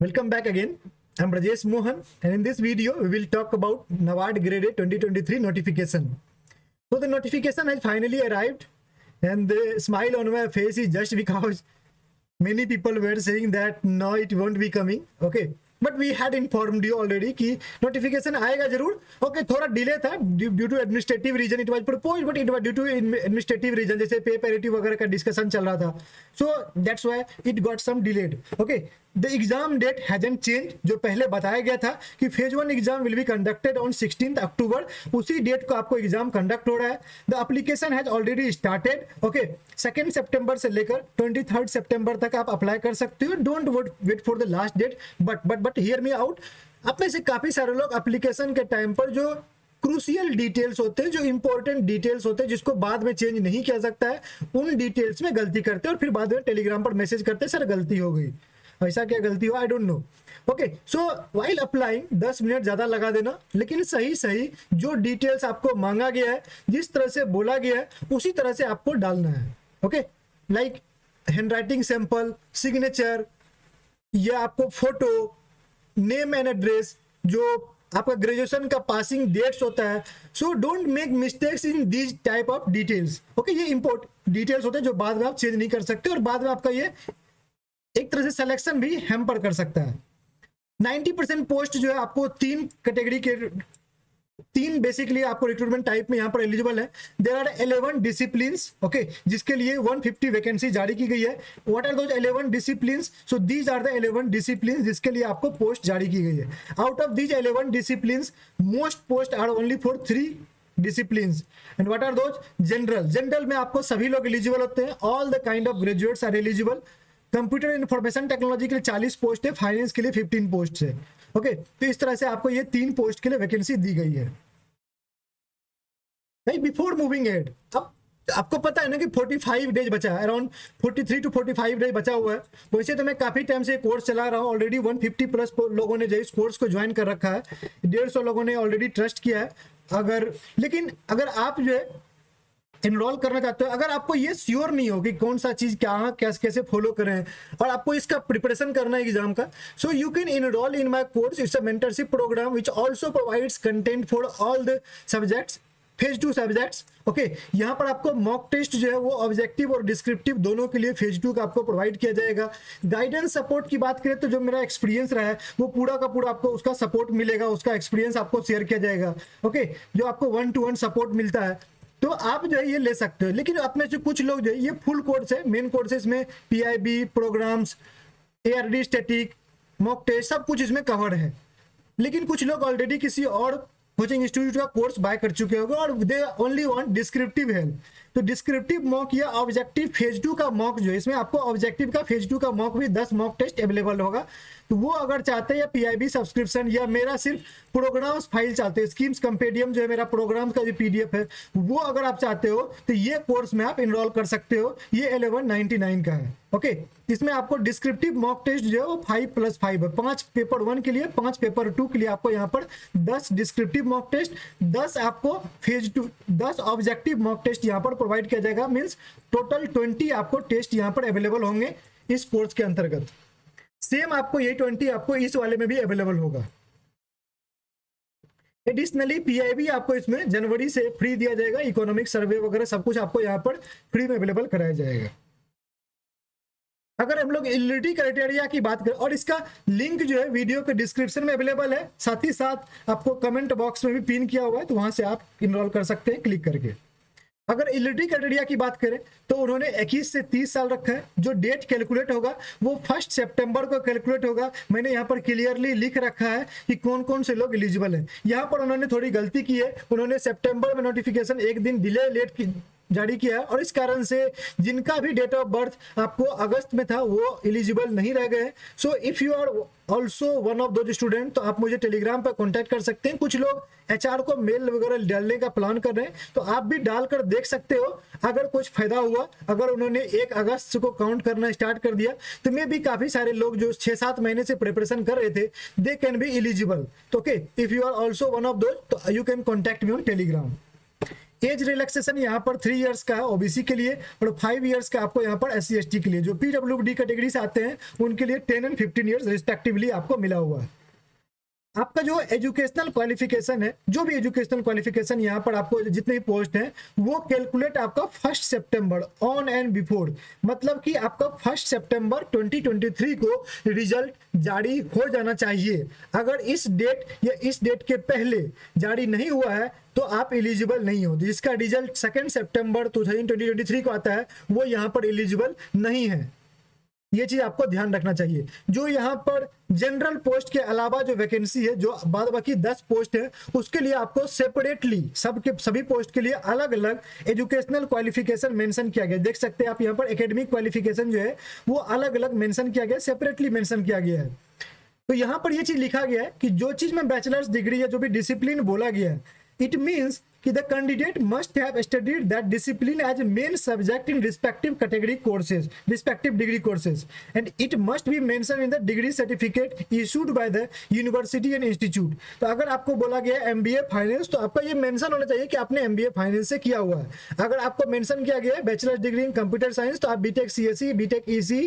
Welcome back again. I'm Rajesh Mohan, and in this video, we will talk about NABARD Grade A 2023 notification. So the notification has finally arrived, and the smile on my face is just because many people were saying that no, it won't be coming. Okay, but we had informed you already कि notification आएगा जरूर. Okay, थोड़ा delay था due to administrative reason. It was proposed, but it was due to administrative reason. जैसे pay parity वगैरह का discussion चल रहा था. So that's why it got some delayed. Okay. The exam date hasn't changed. जो पहले बताया गया था कि phase 1 exam will be conducted on 16 अक्टूबर, उसी डेट को आपको एग्जाम कंडक्ट हो रहा है. The application has already started. Okay, 2 सितंबर से लेकर 23 सितंबर तक आप अप्लाई कर सकते हो. Don't wait for the last date. But hear me out. आप में से काफी सारे लोग एप्लीकेशन के टाइम पर जो क्रूशियल डिटेल्स होते हैं, जो इंपॉर्टेंट डिटेल्स होते हैं जिसको बाद में चेंज नहीं किया सकता है, उन डिटेल्स में गलती करते हैं और फिर बाद में टेलीग्राम पर मैसेज करते हैं सर गलती हो गई. ऐसा क्या गलती हो, I don't know. Okay, so while applying 10 minute ज्यादा लगा देना, लेकिन सही जो डिटेल्स आपको मांगा गया है, जिस तरह से बोला गया है, उसी तरह से आपको डालना है. Okay, like handwriting sample, signature, या आपको फोटो, नेम एंड एड्रेस, जो आपका ग्रेजुएशन का पासिंग डेट्स होता है. So don't make mistakes in these type of details. Okay, ये इंपॉर्टेंट डिटेल्स होते हैं जो बाद में आप चेंज नहीं कर सकते और बाद में आपका ये एक तरह से सिलेक्शन भी हैम्पर कर सकता है. 90% पोस्ट जो है आपको तीन कैटेगरी के, तीन बेसिकली आपको रिक्रूटमेंट टाइप में यहाँ पर एलिजिबल है. There are 11 disciplines. ओके, जिसके लिए 150 वैकेंसी जारी की गई है. What are those 11 disciplines? So these are the 11 disciplines जिसके लिए आपको पोस्ट जारी की गई है. Out of these 11 disciplines, most post are only for 3 disciplines. And what are those? General में आपको सभी लोग एलिजिबल होते हैं. All the kind of graduates are eligible. Computer information technology के लिए 40 पोस्ट है, फाइनेंस के लिए 15 पोस्ट है. ओके, तो इस तरह से आपको ये 3 पोस्ट के लिए वैकेंसी दी गई है. बिफोर मूविंग एड, अब आपको पता है ना कि 45 डेज बचा है, अराउंड 43 to 45 डेज बचा हुआ है. वैसे तो मैं काफी टाइम से कोर्स चला रहा हूँ. ऑलरेडी 150 प्लस लोगों ने जो इस कोर्स को ज्वाइन कर रखा है. 150 लोगों ने ऑलरेडी ट्रस्ट किया है. लेकिन अगर आप जो है एनरोल करना चाहते हो, अगर आपको ये श्योर नहीं हो कि कौन सा चीज क्या कैसे फॉलो करें और आपको इसका प्रिपरेशन करना है एग्जाम का, so you can enroll in my course. It's a mentorship programme which also provides content for all the subjects, phase 2 subjects. Okay, यहाँ पर आपको मॉक टेस्ट जो है वो ऑब्जेक्टिव और डिस्क्रिप्टिव दोनों के लिए फेज 2 का आपको प्रोवाइड किया जाएगा. गाइडेंस सपोर्ट की बात करें तो जो मेरा एक्सपीरियंस रहा है वो पूरा का पूरा आपको उसका सपोर्ट मिलेगा, उसका एक्सपीरियंस आपको शेयर किया जाएगा. ओके, जो आपको 1-to-1 सपोर्ट मिलता है, तो आप जो है ये ले सकते हो. लेकिन आप में से कुछ लोग जो है, ये फुल कोर्स है, मेन कोर्स है, इसमें PIB, programmes, ARD, static, mock test सब कुछ इसमें कवर है. लेकिन कुछ लोग ऑलरेडी किसी और कोचिंग इंस्टीट्यूट का कोर्स बाय कर चुके होंगे और they only want descriptive help. तो डिस्क्रिप्टिव मॉक या ऑब्जेक्टिव फेज 2 का मॉक जो है, इसमें आपको ऑब्जेक्टिव का फेज 2 का मॉक भी 10 मॉक टेस्ट अवेलेबल होगा. तो वो अगर चाहते हैं, या पीआईबी सब्सक्रिप्शन या मेरा सिर्फ प्रोग्राम्स फाइल चाहते हैं, स्कीम्स कंपेडियम जो है मेरा प्रोग्राम्स का जो पीडीएफ है, वो अगर आप चाहते हो तो ये कोर्स में आप एनरोल कर सकते हो. ये 1199 का है. ओके, इसमें आपको डिस्क्रिप्टिव मॉक टेस्ट जो है वो 5+5 है. 5 पेपर 1 के लिए, 5 पेपर 2 के लिए आपको यहाँ पर 10 डिस्क्रिप्टिव मॉक टेस्ट, 10 आपको फेज 2, 10 ऑब्जेक्टिव मॉक टेस्ट यहाँ पर प्रोवाइड किया जाएगा. मीन्स टोटल 20 आपको टेस्ट यहाँ पर अवेलेबल होंगे इस कोर्स के अंतर्गत. सेम आपको ये 20 आपको इस वाले में भी अवेलेबल होगा. एडिशनली पीआईबी आपको इसमें जनवरी से फ्री दिया जाएगा. इकोनॉमिक सर्वे वगैरह सब कुछ आपको यहाँ पर फ्री में अवेलेबल कराया जाएगा. अगर हम लोग एलिजिबिलिटी क्राइटेरिया की बात करें, और इसका लिंक जो है वीडियो के डिस्क्रिप्शन में अवेलेबल है, साथ ही साथ आपको कमेंट बॉक्स में भी पिन किया हुआ है, तो वहां से आप इनरोल कर सकते हैं क्लिक करके. अगर एलिजिबिलिटी क्राइटेरिया की बात करें तो उन्होंने 21 से 30 साल रखा है. जो डेट कैलकुलेट होगा वो 1 सितंबर को कैलकुलेट होगा. मैंने यहाँ पर क्लियरली लिख रखा है कि कौन कौन से लोग एलिजिबल हैं. यहाँ पर उन्होंने थोड़ी गलती की है. उन्होंने सितंबर में नोटिफिकेशन एक दिन डिले लेट जारी किया है, और इस कारण से जिनका भी डेट ऑफ बर्थ आपको अगस्त में था वो एलिजिबल नहीं रह गए. So if you are also one of those student, तो आप मुझे टेलीग्राम पर कॉन्टैक्ट कर सकते हैं. कुछ लोग एचआर को मेल वगैरह डालने का प्लान कर रहे हैं, तो आप भी डालकर देख सकते हो. अगर कुछ फायदा हुआ, अगर उन्होंने 1 अगस्त को काउंट करना स्टार्ट कर दिया, तो मैं भी काफी सारे लोग जो 6-7 महीने से प्रिपरेशन कर रहे थे, दे कैन बी एलिजिबल. तो okay, if you are also one of those, तो you can contact me on Telegram. As relaxation यहाँ पर 3 इयर्स का है ओबीसी के लिए, और 5 इयर्स का आपको यहाँ पर SC ST के लिए, जो PWD कैटेगरी से आते हैं उनके लिए 10 एंड 15 इयर्स रिस्पेक्टिवली आपको मिला हुआ है। आपका जो एजुकेशनल क्वालिफिकेशन है, जो भी एजुकेशनल क्वालिफिकेशन यहाँ पर आपको जितने भी पोस्ट हैं वो कैलकुलेट आपका 1 सितंबर ऑन एंड बिफोर, मतलब कि आपका 1 सितंबर 2023 को रिजल्ट जारी हो जाना चाहिए। अगर इस डेट या इस डेट के पहले जारी नहीं हुआ है तो आप एलिजिबल नहीं हो। जिसका रिजल्ट 2 सितंबर 2023 को आता है वो यहाँ पर एलिजिबल नहीं है। ये चीज आपको ध्यान रखना चाहिए। जो यहाँ पर जनरल पोस्ट के अलावा जो वैकेंसी है, जो बाद बाकी 10 पोस्ट है, उसके लिए आपको सेपरेटली सभी पोस्ट के लिए अलग अलग एजुकेशनल क्वालिफिकेशन मेंशन किया गया। देख सकते हैं आप यहाँ पर एकेडमिक क्वालिफिकेशन जो है वो अलग अलग मेंशन किया गया, सेपरेटली मेंशन किया गया है। तो यहाँ पर ये चीज लिखा गया है कि जो चीज में बैचलर्स डिग्री या जो भी डिसिप्लिन बोला गया है, इट मीन्स कि the candidate must have studied that discipline as a main subject in respective category courses, respective degree courses, and it must be mentioned in the degree certificate issued by the university and institute। तो अगर आपको बोला गया MBA finance तो आपका ये mention होना चाहिए कि आपने MBA फाइनेंस से किया हुआ है। अगर आपको मेंशन किया गया है bachelor degree in computer science तो आप BTech CSE, BTech EC,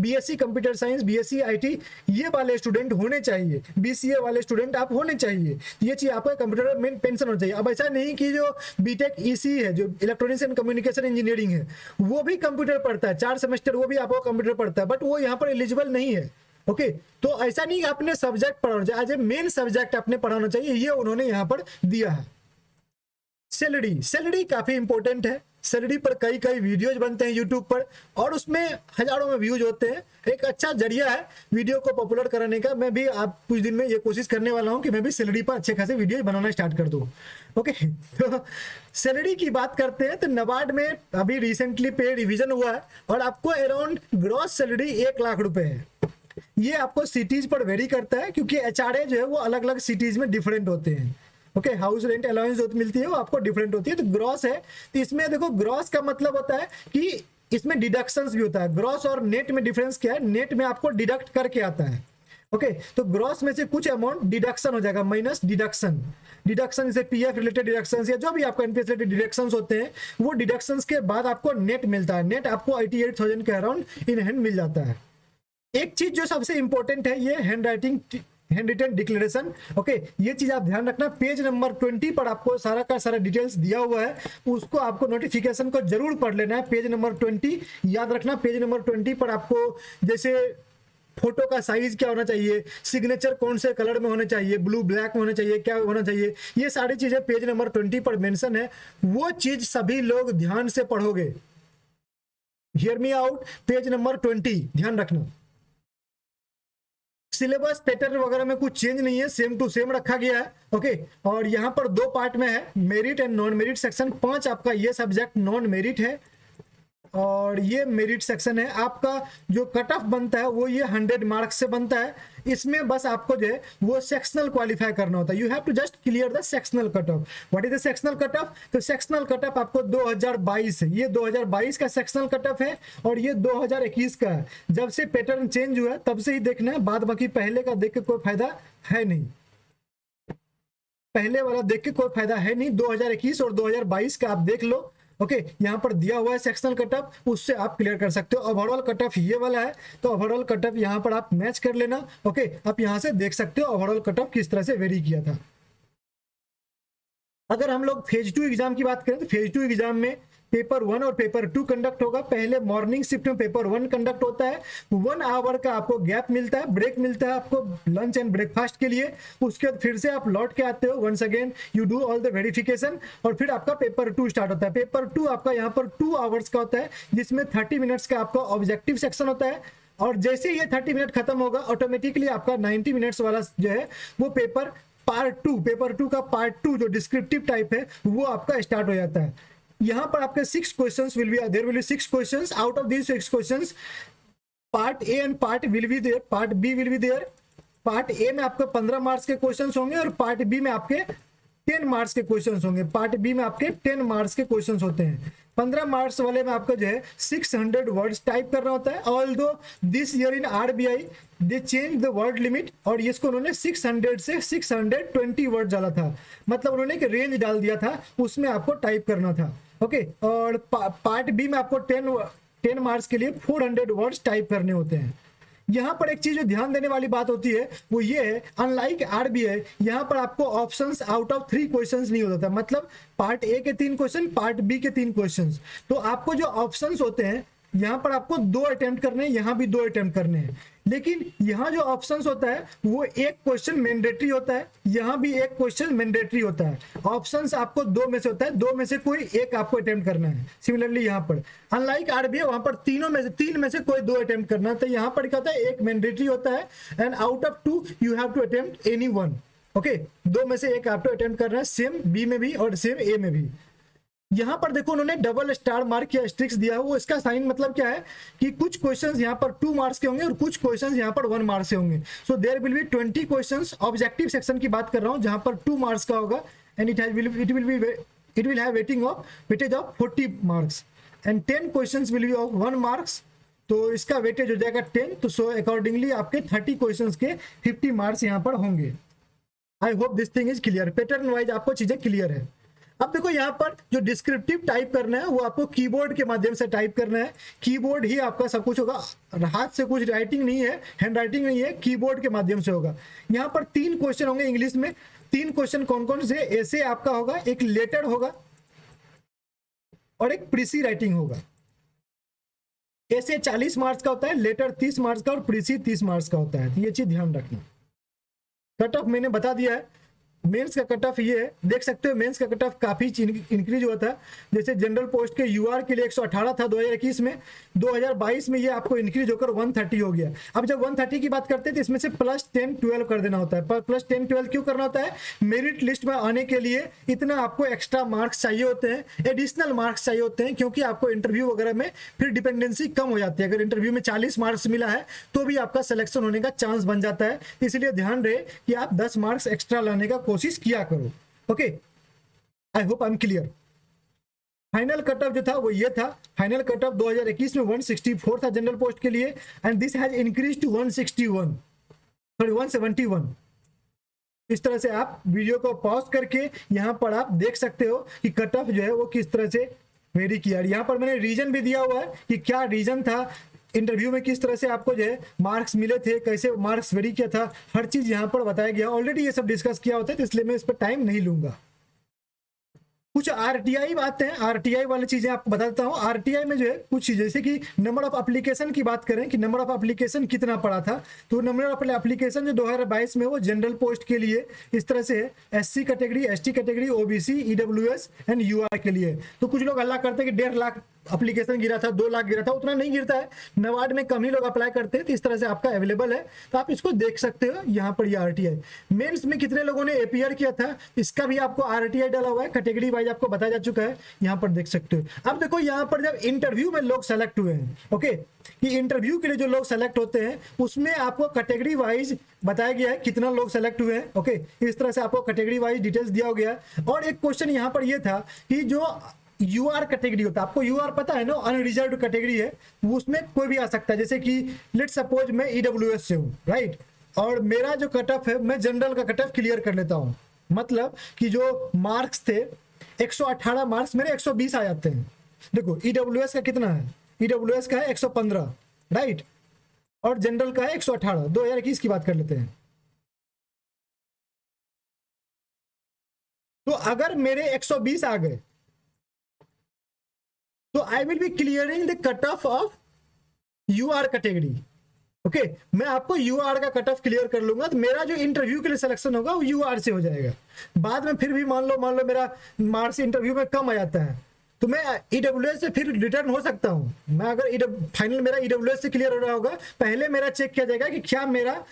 BSc computer science, BSc IT ये वाले स्टूडेंट होने चाहिए, BCA वाले स्टूडेंट आप होने चाहिए। ये चीज आपका कंप्यूटर में पेंशन होना चाहिए। अब ऐसा नहीं कि जो बीटेक EC है, जो इलेक्ट्रॉनिक्स एंड कम्युनिकेशन इंजीनियरिंग है, वो भी कंप्यूटर पढ़ता है 4 सेमेस्टर, वो भी आपको कंप्यूटर पढ़ता है, बट वो यहाँ पर एलिजिबल नहीं है। ओके तो ऐसा नहीं आपने सब्जेक्ट पढ़ाना चाहिए, एज ए मेन सब्जेक्ट आपने पढ़ाना चाहिए, ये उन्होंने यहाँ पर दिया है। सैलरी काफी इंपॉर्टेंट है। सैलरी पर कई वीडियोज बनते हैं यूट्यूब पर और उसमें हजारों में व्यूज होते हैं। एक अच्छा जरिया है वीडियो को पॉपुलर कराने का। मैं भी आप कुछ दिन में ये कोशिश करने वाला हूं कि मैं भी सैलरी पर अच्छे खासे वीडियो बनाना स्टार्ट कर दूं। ओके तो सैलरी की बात करते हैं तो नबार्ड में अभी रिसेंटली पे रिवीजन हुआ है और आपको अराउंड ग्रॉस सैलरी 1 लाख रुपए है। ये आपको सिटीज पर वेरी करता है क्योंकि HRA जो है वो अलग अलग सिटीज में डिफरेंट होते हैं। ओके हाउस रेंट अलाउंस जो मिलती है वो आपको डिफरेंट होती है। तो ग्रॉस है तो इसमें देखो ग्रॉस का मतलब होता है कि इसमें डिडक्शंस भी होता है। ग्रॉस और नेट में डिफरेंस क्या है, नेट में आपको डिडक्ट करके आता है। ओके तो ग्रॉस में से कुछ अमाउंट डिडक्शन हो जाएगा माइनस डिडक्शन जैसे PF रिलेटेड डिडक्शंस या जो भी आपको NPS रिलेटेड डिडक्शंस होते हैं वो डिडक्शंस के बाद आपको नेट मिलता है। नेट आपको 88,000 के अराउंड इन हैंड मिल जाता है। एक चीज जो सबसे इंपॉर्टेंट है ये हैंड रिटन डिक्लेरेशन। ओके ये चीज आप ध्यान रखना। पेज नंबर 20 पर आपको सारा का सारा डिटेल्स दिया हुआ है, उसको आपको नोटिफिकेशन को जरूर पढ़ लेना है। पेज नंबर 20 याद रखना। पेज नंबर 20 पर आपको जैसे फोटो का साइज क्या होना चाहिए, सिग्नेचर कौन से कलर में होने चाहिए, ब्लू ब्लैक में होने चाहिए, क्या होना चाहिए, ये सारी चीजें पेज नंबर 20 पर मेंशन है। वो चीज सभी लोग ध्यान से पढ़ोगे। Here me out, page number 20 ध्यान रखना। सिलेबस पैटर्न वगैरह में कुछ चेंज नहीं है, सेम टू सेम रखा गया है। ओके और यहाँ पर 2 पार्ट में है, merit and non merit section. 5 आपका ये सब्जेक्ट नॉन मेरिट है और ये मेरिट सेक्शन है। आपका जो कट ऑफ बनता है वो ये 100 मार्क्स से बनता है। इसमें बस आपको जो है वो सेक्शनल क्वालिफाई करना होता है। You have to just clear the sectional cut off. What is the sectional cut off? तो सेक्शनल कट ऑफ आपको 2022 है, ये 2022 का सेक्शनल कट ऑफ है और ये 2021 का है। जब से पैटर्न चेंज हुआ तब से ही देखना है, बाद बाकी पहले का देख के कोई फायदा है नहीं। पहले वाला देख के कोई फायदा है नहीं। 2021 और 2022 का आप देख लो। ओके यहाँ पर दिया हुआ है सेक्शनल कट ऑफ, उससे आप क्लियर कर सकते हो। ओवरऑल कट ऑफ ये वाला है तो ओवरऑल कट ऑफ यहाँ पर आप मैच कर लेना। ओके आप यहाँ से देख सकते हो ओवरऑल कट ऑफ किस तरह से वेरी किया था। अगर हम लोग फेज 2 एग्जाम की बात करें तो फेज 2 एग्जाम में पेपर 1 और पेपर 2 कंडक्ट होगा। पहले मॉर्निंग शिफ्ट में पेपर 1 कंडक्ट होता है। 1 आवर का आपको गैप मिलता है, ब्रेक मिलता है आपको लंच एंड ब्रेकफास्ट के लिए। उसके बाद फिर से आप लौट के आते हो, once again you do all the verification और फिर आपका पेपर 2 स्टार्ट होता है। पेपर 2 आपका यहाँ पर 2 आवर्स का होता है जिसमें 30 मिनट्स का आपका ऑब्जेक्टिव सेक्शन होता है और जैसे ये 30 मिनट खत्म होगा ऑटोमेटिकली आपका 90 मिनट्स वाला जो है वो पेपर 2 का पार्ट 2 जो डिस्क्रिप्टिव टाइप है वो आपका स्टार्ट हो जाता है। यहाँ पर आपके 6 questions will be there, will be 6 questions. Out of these 6 questions part A and part will be there, part B will be there. Part A में आपके 15 मार्क्स के क्वेश्चंस होंगे और पार्ट बी में आपके 10 मार्क्स के क्वेश्चंस होंगे। Part B में आपके 10 मार्क्स के क्वेश्चंस होते हैं। 15 मार्क्स वाले में आपका जो है 600 वर्ड्स टाइप करना होता है। Although this year in RBI they change the word limit, और इसको उन्होंने 600 से 620 वर्ड डाला था, मतलब उन्होंने एक रेंज डाल दिया था, उसमें आपको टाइप करना था। ओके, और पार्ट बी में आपको 10 मार्क्स के लिए 400 वर्ड्स टाइप करने होते हैं। यहाँ पर एक चीज जो ध्यान देने वाली बात होती है वो ये है, अनलाइक आरबीआई, यहाँ पर आपको ऑप्शंस आउट ऑफ 3 क्वेश्चंस नहीं होता था। मतलब पार्ट ए के 3 क्वेश्चन, पार्ट बी के 3 क्वेश्चंस, तो आपको जो ऑप्शंस होते हैं यहाँ पर आपको 2 अटेम्प्ट करने हैं, यहाँ भी 2 अटेम्प्ट करने हैं। लेकिन यहाँ जो ऑप्शंस होता है वो एक क्वेश्चन मैंडेटरी होता है, यहाँ भी एक क्वेश्चन मैंडेटरी होता है। ऑप्शंस आपको 2 में से होता है, 2 में से कोई एक आपको अटेम्प्ट करना है। सिमिलरली यहाँ पर अनलाइक आरबीआई, वहां पर 3 में से कोई 2 अटेम्प्ट करना है। तो यहाँ पर क्या होता है, एक मैंडेटरी होता है and out of 2 you have to attempt any one. Okay, 2 में से एक आपको अटेम्प्ट करना है, सेम बी में भी और सेम ए में भी। यहां पर देखो उन्होंने डबल स्टार मार्क या स्ट्रिक्स दिया, वो इसका साइन मतलब क्या है कि कुछ क्वेश्चंस यहां पर 2 मार्क्स के होंगे और कुछ क्वेश्चंस यहां पर 1 मार्क्स से होंगे। So there will be 20 questions. Objective section की बात कर रहा हूं जहां पर 2 मार्क्स का होगा and it will have weightage of 40 marks and 10 questions will B of 1 marks. तो इसका वेटेज हो जाएगा 10। तो सो अकॉर्डिंगली आपके 30 क्वेश्चंस के 50 मार्क्स यहां पर होंगे। I hope this thing is clear. Pattern wise आपको चीजें क्लियर है। अब देखो यहाँ पर जो डिस्क्रिप्टिव टाइप करना है वो आपको कीबोर्ड के माध्यम से टाइप करना है। कीबोर्ड ही आपका सब कुछ होगा, हाथ से कुछ राइटिंग नहीं है, हैंड राइटिंग नहीं है, कीबोर्ड के माध्यम से होगा। यहाँ पर 3 क्वेश्चन होंगे इंग्लिश में। 3 क्वेश्चन कौन कौन से? ऐसे आपका होगा, एक लेटर होगा और एक प्रीसी राइटिंग होगा। ऐसे 40 मार्क्स का होता है, लेटर 30 मार्क्स का और प्रीसी 30 मार्क्स का होता है। तो ये चीज ध्यान रखना। कट ऑफ मैंने बता दिया है। मेंस का कट ऑफ ये है, देख सकते हो मेंस का कट ऑफ काफी इंक्रीज हुआ था। जैसे जनरल पोस्ट के यूआर के लिए 118 था 2021 में, 2022 में ये आपको इंक्रीज होकर 130 हो गया। अब जब 130 की बात करते हैं तो इसमें से +10 12 कर देना होता है। पर +10 12 क्यों करना होता है? मेरिट लिस्ट में आने के लिए इतना आपको एक्स्ट्रा मार्क्स चाहिए होते हैं, एडिशनल मार्क्स चाहिए होते हैं, क्योंकि आपको इंटरव्यू वगैरह में फिर डिपेंडेंसी कम हो जाती है। अगर इंटरव्यू में 40 मार्क्स मिला है तो भी आपका सिलेक्शन होने का चांस बन जाता है। इसलिए ध्यान रहे कि आप 10 मार्क्स एक्स्ट्रा लाने का कोशिश किया करो। Okay, I hope I am clear. Final cut off जो था वो ये था। फाइनल कट ऑफ 2021 में 164 था जनरल पोस्ट के लिए and this has increase to 171। इस तरह से आप वीडियो को पॉज करके यहां पर आप देख सकते हो कि कट ऑफ जो है वो किस तरह से वेरी किया। यहां पर मैंने रीजन भी दिया हुआ है कि क्या रीजन था, इंटरव्यू में किस तरह से आपको जो है मार्क्स मिले थे, कैसे मार्क्स वेरी किया था, हर चीज यहां पर बताया गया। ऑलरेडी ये सब डिस्कस किया होता है तो इसलिए मैं इस पर टाइम नहीं लूंगा। कुछ आरटीआई बातें हैं, आरटीआई वाली चीजें आपको बता देता हूँ। आरटीआई में जो है कुछ चीजें, जैसे कि नंबर ऑफ एप्लीकेशन की बात करें कि नंबर ऑफ एप्लीकेशन कितना पड़ा था, तो नंबर ऑफ एप्लीकेशन जो 2022 में वो जनरल पोस्ट के लिए इस तरह से है, SC category, ST category, OBC, EWS and UR के लिए। तो कुछ लोग हल्ला करते हैं कि 1.5 लाख एप्लीकेशन गिरा था, 2 लाख गिरा था, उतना नहीं गिरता है। नवाड में कम ही लोग अप्लाई करते हैं, तो इस तरह से आपका अवेलेबल है, तो आप इसको देख सकते हो। यहाँ पर ये आरटीआई मेंस में कितने लोगों ने एपीआर किया था, इसका भी आपको आरटीआई डाला हुआ है, कैटेगरी वाइज आपको बताया जा चुका है, यहाँ पर देख सकते हो। अब देखो यहाँ पर जब इंटरव्यू में लोग सेलेक्ट हुए हैं, ओके, कि इंटरव्यू के लिए जो लोग सेलेक्ट होते हैं उसमें आपको कैटेगरी वाइज बताया गया है कितना लोग सेलेक्ट हुए हैं। ओके, इस तरह से आपको कैटेगरी वाइज डिटेल्स दिया गया है। और एक क्वेश्चन यहाँ पर यह था कि जो यूआर कैटेगरी होता है, आपको यूआर पता है ना, अनरिजर्व्ड कैटेगरी है, उसमें कोई भी आ सकता है। जैसे कि लेट सपोज मैं ईडब्ल्यूएस से हूँ, राइट, और मेरा जो कट ऑफ है, मैं जनरल का कट ऑफ क्लियर कर लेता हूँ। मतलब कि जो मार्क्स थे 118 मार्क्स मेरे 120 आ जाते हैं। देखो ईडब्ल्यूएस का कितना है, ईडब्ल्यूएस का है 115, राइट, और जनरल का है 118। 2021 की बात कर लेते हैं। तो अगर मेरे 120 आ गए तो I will be clearing the cut off UR category. Okay, मैं आपको यूआर का कट ऑफ क्लियर कर लूंगा, तो मेरा जो इंटरव्यू के लिए सिलेक्शन होगा वो यूआर से हो जाएगा। बाद में फिर भी मान लो मेरा मार्क्स इंटरव्यू में कम आ जाता है, तो मैं ईडब्ल्यूएस से फिर रिटर्न हो सकता हूं। मैं अगर फाइनल मेरा ईडब्ल्यूएस से क्लियर हो रहा होगा, पहले मेरा चेक किया जाएगा कि क्या मेरा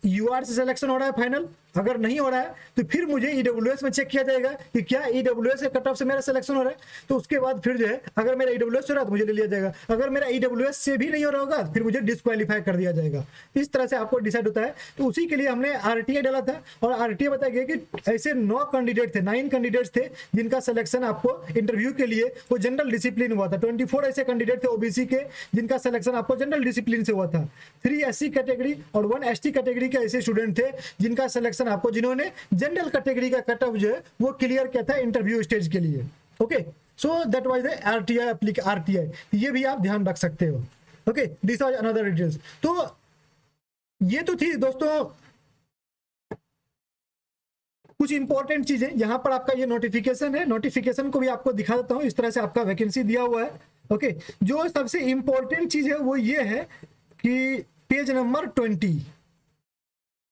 यूआर से सिलेक्शन हो रहा है फाइनल। अगर नहीं हो रहा है तो फिर मुझे ईडब्ल्यूएस में चेक किया जाएगा कि क्या ईडब्ल्यूएस के कट ऑफ से मेरा सिलेक्शन हो रहा है, तो उसके बाद फिर जो है अगर मेरा ईडब्ल्यूएस हो रहा है तो मुझे ले लिया जाएगा, अगर मेरा ईडब्ल्यूएस से भी नहीं हो रहा होगा फिर मुझे डिस्क्वालीफाई कर दिया जाएगा। इस तरह से आपको डिसाइड होता है। तो उसी के लिए हमने आरटीआई डाला था और आरटीआई बताया गया कि ऐसे 9 कैंडिडेट थे, 9 कैंडिडेट्स थे जिनका सिलेक्शन आपको इंटरव्यू के लिए वो जनरल डिसिप्लिन हुआ था। 24 ऐसे कैंडिडेट थे ओबीसी के जिनका सिलेक्शन आपको जनरल डिसिप्लिन से हुआ था। 3 एससी कैटेगरी और 1 एसटी कैटेगरी के ऐसे स्टूडेंट थे जिनका सिलेक्शन आपको, जिन्होंने जनरल कैटेगरी का कट ऑफ जो है वो क्लियर किया था इंटरव्यू स्टेज के लिए। Okay, so that was the RTI, ये भी आप ध्यान रख सकते हो। Okay, this was another details. तो ये तो थी दोस्तों कुछ इंपॉर्टेंट चीजें। यहां पर आपका ये नोटिफिकेशन है, नोटिफिकेशन को भी आपको दिखा देता हूं। इस तरह से आपका वैकेंसी दिया हुआ है। ओके, जो सबसे इंपॉर्टेंट चीज है वो ये है कि पेज नंबर 20